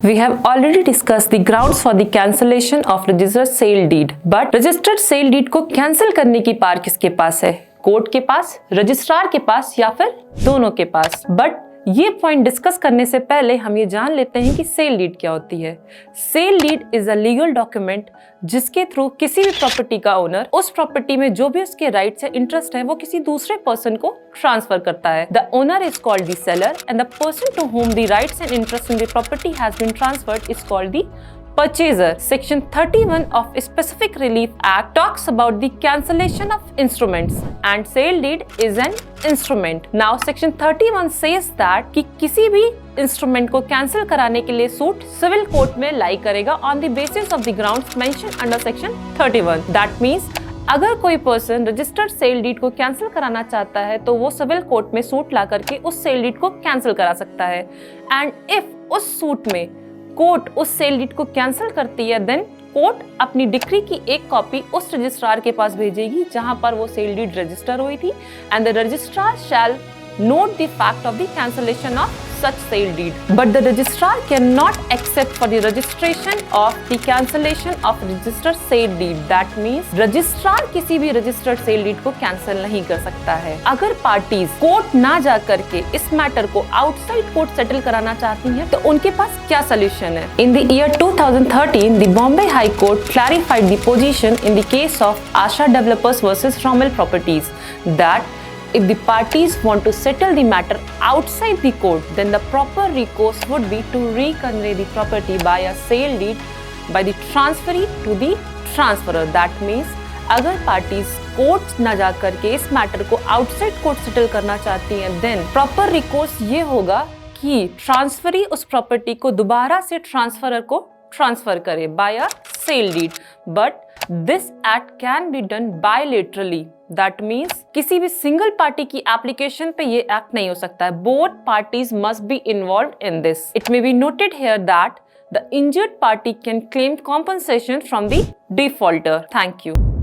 We have already discussed the grounds for the cancellation of registered sale deed. But registered sale deed को cancel करने की power किसके पास है? Court के पास, registrar के पास या फिर दोनों के पास? बट ये पॉइंट डिस्कस करने से पहले हम ये जान लेते हैं कि सेल डीड क्या होती है। Sale deed is a legal document जिसके थ्रू किसी भी प्रॉपर्टी का ओनर उस प्रॉपर्टी में जो भी उसके राइट्स या इंटरेस्ट है वो किसी दूसरे पर्सन को ट्रांसफर करता है। The owner is called the seller and the person to whom the rights and interest in the property has been transferred is called the purchaser. Section 31 of Specific Relief Act talks about the cancellation of instruments and sale deed is an instrument. Now Section 31 says that कि किसी भी instrument को cancel कराने के लिए suit civil court में लाई करेगा on the basis of the grounds mentioned under Section 31. That means अगर कोई पर्सन रजिस्टर्ड सेल डीड को कैंसिल कराना चाहता है तो वो सिविल कोर्ट में सूट ला करके उस सेल डीड को कैंसिल करा सकता है। एंड इफ उस सूट में कोर्ट उस सेल डीड को कैंसिल करती है देन कोर्ट अपनी डिक्री की एक कॉपी उस रजिस्ट्रार के पास भेजेगी जहां पर वो सेल डीड रजिस्टर हुई थी and the registrar shall note the fact of the cancellation of such sale deed. But the registrar cannot accept for the registration of the cancellation of registered sale deed. That means registrar किसी भी registered sale deed को cancel नहीं कर सकता है। अगर parties court ना जा करके इस मैटर को outside court settle कराना चाहती हैं तो उनके पास क्या solution है? In the year 2013, the Bombay High Court clarified the position in the case of Asha Developers versus Rommel Properties that if the parties want to settle the matter outside the court, then the proper recourse would be to reconvey the property by a sale deed by the transferee to the transferor. That means अगर parties court न जा करके इस matter को outside court settle करना चाहती हैं, then proper recourse ये होगा कि ट्रांसफरी उस प्रॉपर्टी को दोबारा से ट्रांसफरर को ट्रांसफर करे by a sale deed. But this act can be done bilaterally. That means किसी भी सिंगल पार्टी की एप्लीकेशन पे ये एक्ट नहीं हो सकता है। Both parties must be involved in this. It may be noted here that the injured party can claim compensation from the defaulter. Thank you.